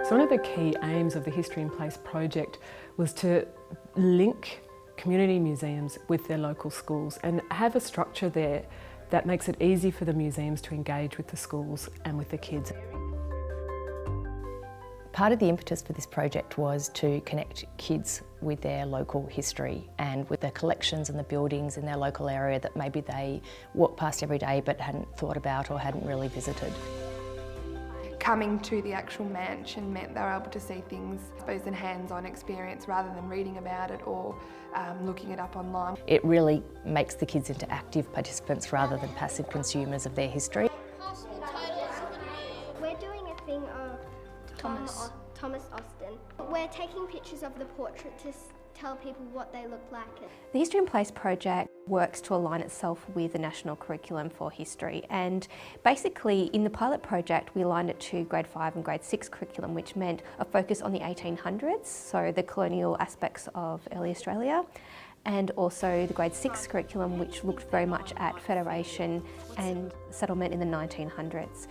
So one of the key aims of the History in Place project was to link community museums with their local schools and have a structure there that makes it easy for the museums to engage with the schools and with the kids. Part of the impetus for this project was to connect kids with their local history and with the collections and the buildings in their local area that maybe they walk past every day but hadn't thought about or hadn't really visited. Coming to the actual mansion meant they were able to see things, I suppose, in hands-on experience rather than reading about it or looking it up online. It really makes the kids into active participants rather than passive consumers of their history. We're doing a thing of Thomas Austin. We're taking pictures of the portrait to tell people what they look like. The History in Place project works to align itself with the national curriculum for history, and basically in the pilot project we aligned it to grade 5 and grade 6 curriculum, which meant a focus on the 1800s, so the colonial aspects of early Australia, and also the grade 6 curriculum, which looked very much at federation and settlement in the 1900s.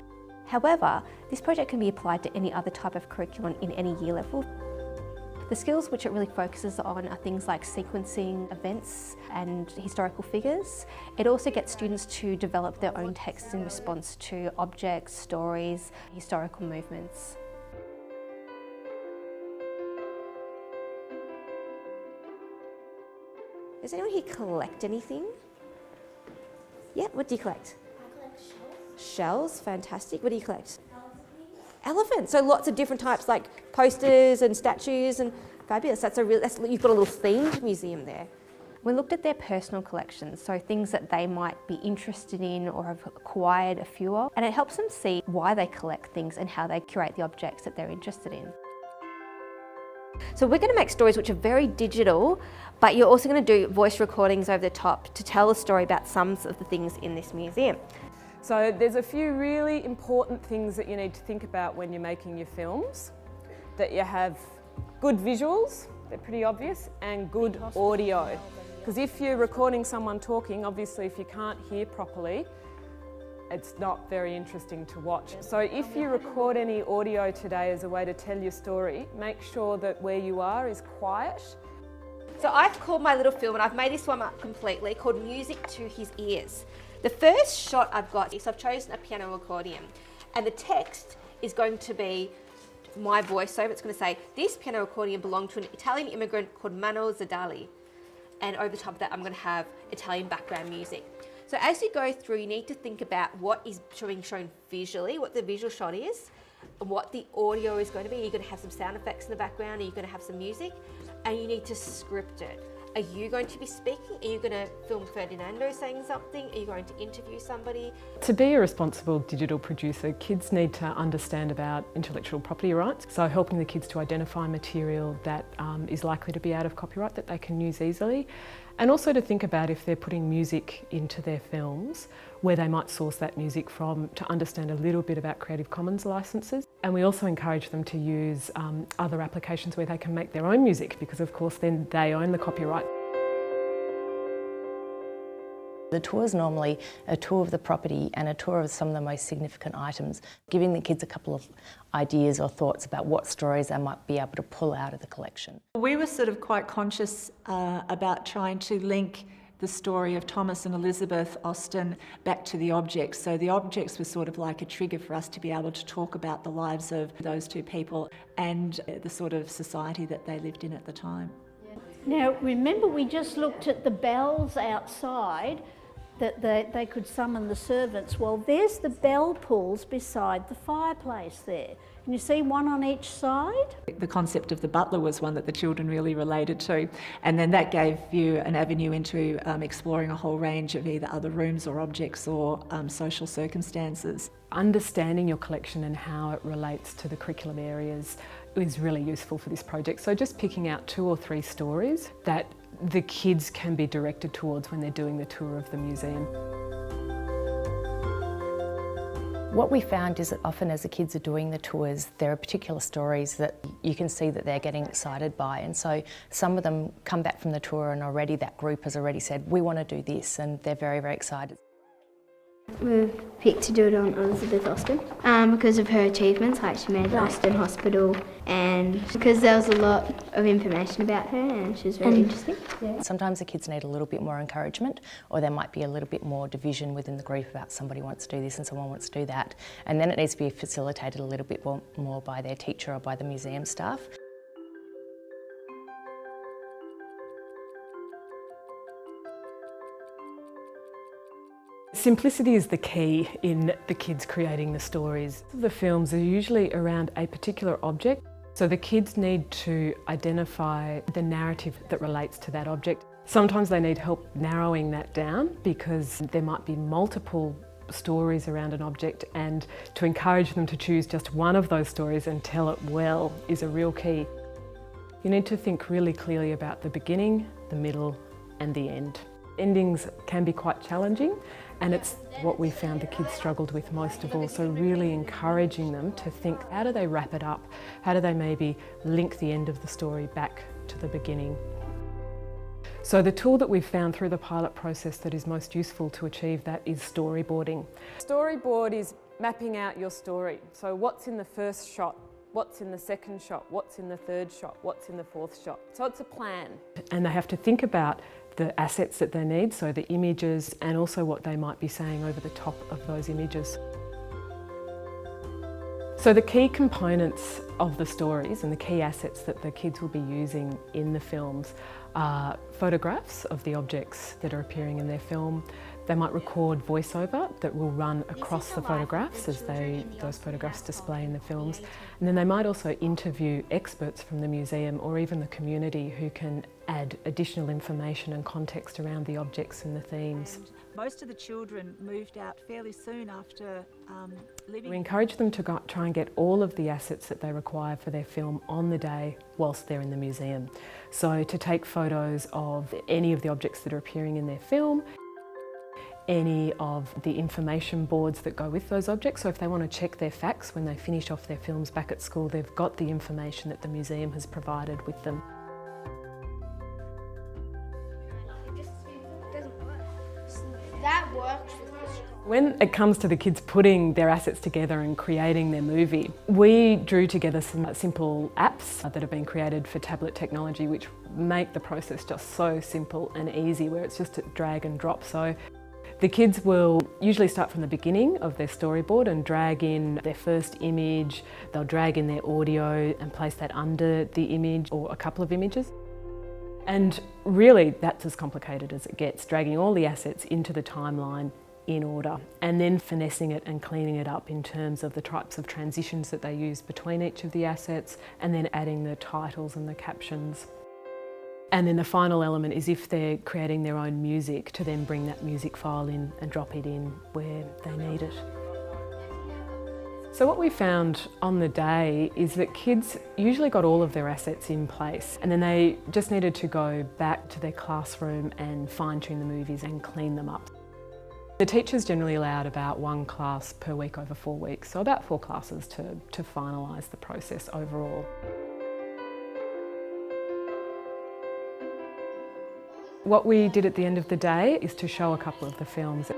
However, this project can be applied to any other type of curriculum in any year level. The skills which it really focuses on are things like sequencing events and historical figures. It also gets students to develop their own texts in response to objects, stories, historical movements. Does anyone here collect anything? Yeah, what do you collect? I collect shells. Shells, fantastic. What do you collect? Elephants. So lots of different types, like posters and statues, and fabulous. You've got a little themed museum there. We looked at their personal collections, so things that they might be interested in or have acquired a few of, and it helps them see why they collect things and how they curate the objects that they're interested in. So we're going to make stories which are very digital, but you're also going to do voice recordings over the top to tell a story about some of the things in this museum. So there's a few really important things that you need to think about when you're making your films. That you have good visuals, they're pretty obvious, and good audio. Because if you're recording someone talking, obviously if you can't hear properly, it's not very interesting to watch. So if you record any audio today as a way to tell your story, make sure that where you are is quiet. So I've called my little film, and I've made this one up completely, called Music to His Ears. The first shot I've got is I've chosen a piano accordion, and the text is going to be my voiceover. It's going to say, this piano accordion belonged to an Italian immigrant called Mano Zadali. And over the top of that, I'm going to have Italian background music. So as you go through, you need to think about what is being shown visually, what the visual shot is, and what the audio is going to be. You're going to have some sound effects in the background, are you going to have some music? And you need to script it. Are you going to be speaking? Are you going to film Ferdinando saying something? Are you going to interview somebody? To be a responsible digital producer, kids need to understand about intellectual property rights. So helping the kids to identify material that is likely to be out of copyright that they can use easily. And also to think about if they're putting music into their films, where they might source that music from, to understand a little bit about Creative Commons licences. And we also encourage them to use other applications where they can make their own music, because of course then they own the copyright. The tour is normally a tour of the property and a tour of some of the most significant items, giving the kids a couple of ideas or thoughts about what stories they might be able to pull out of the collection. We were sort of quite conscious about trying to link the story of Thomas and Elizabeth Austin back to the objects. So the objects were sort of like a trigger for us to be able to talk about the lives of those two people and the sort of society that they lived in at the time. Now remember, we just looked at the bells outside that they could summon the servants. Well, there's the bell pulls beside the fireplace there. Can you see one on each side? The concept of the butler was one that the children really related to, and then that gave you an avenue into exploring a whole range of either other rooms or objects or social circumstances. Understanding your collection and how it relates to the curriculum areas is really useful for this project. So just picking out 2 or 3 stories that the kids can be directed towards when they're doing the tour of the museum. What we found is that often as the kids are doing the tours, there are particular stories that you can see that they're getting excited by, and so some of them come back from the tour and already that group has already said, we want to do this, and they're very, very excited. We picked to do it on Elizabeth Austin because of her achievements, like she made Austin Hospital, and because there was a lot of information about her and she was very interesting. Yeah. Sometimes the kids need a little bit more encouragement, or there might be a little bit more division within the group about somebody wants to do this and someone wants to do that, and then it needs to be facilitated a little bit more by their teacher or by the museum staff. Simplicity is the key in the kids creating the stories. The films are usually around a particular object, so the kids need to identify the narrative that relates to that object. Sometimes they need help narrowing that down because there might be multiple stories around an object, and to encourage them to choose just one of those stories and tell it well is a real key. You need to think really clearly about the beginning, the middle and the end. Endings can be quite challenging, and it's what we found the kids struggled with most of all, so really encouraging them to think, how do they wrap it up? How do they maybe link the end of the story back to the beginning? So the tool that we've found through the pilot process that is most useful to achieve that is storyboarding. Storyboard is mapping out your story. So what's in the first shot? What's in the second shot? What's in the third shot? What's in the fourth shot? So it's a plan. And they have to think about the assets that they need, so the images, and also what they might be saying over the top of those images. So the key components of the stories and the key assets that the kids will be using in the films are photographs of the objects that are appearing in their film. They might record voiceover that will run across the photographs as those photographs display in the films. And then they might also interview experts from the museum or even the community who can add additional information and context around the objects and the themes. And most of the children moved out fairly soon after living. We encourage them to try and get all of the assets that they require for their film on the day whilst they're in the museum. So to take photos of any of the objects that are appearing in their film, any of the information boards that go with those objects. So if they want to check their facts when they finish off their films back at school, they've got the information that the museum has provided with them. That works with this. When it comes to the kids putting their assets together and creating their movie, we drew together some simple apps that have been created for tablet technology, which make the process just so simple and easy, where it's just a drag and drop. So the kids will usually start from the beginning of their storyboard and drag in their first image. They'll drag in their audio and place that under the image or a couple of images. And really that's as complicated as it gets, dragging all the assets into the timeline in order and then finessing it and cleaning it up in terms of the types of transitions that they use between each of the assets, and then adding the titles and the captions. And then the final element is if they're creating their own music, to then bring that music file in and drop it in where they need it. So what we found on the day is that kids usually got all of their assets in place, and then they just needed to go back to their classroom and fine-tune the movies and clean them up. The teachers generally allowed about one class per week over 4 weeks, so about 4 classes to finalise the process overall. What we did at the end of the day is to show a couple of the films.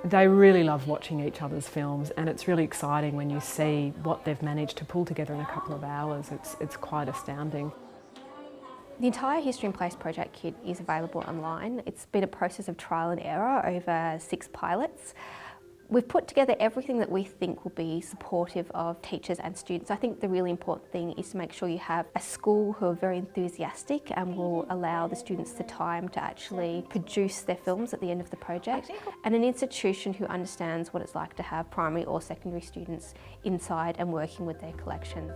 They really love watching each other's films, and it's really exciting when you see what they've managed to pull together in a couple of hours. It's quite astounding. The entire History in Place project kit is available online. It's been a process of trial and error over 6 pilots. We've put together everything that we think will be supportive of teachers and students. I think the really important thing is to make sure you have a school who are very enthusiastic and will allow the students the time to actually produce their films at the end of the project, and an institution who understands what it's like to have primary or secondary students inside and working with their collections.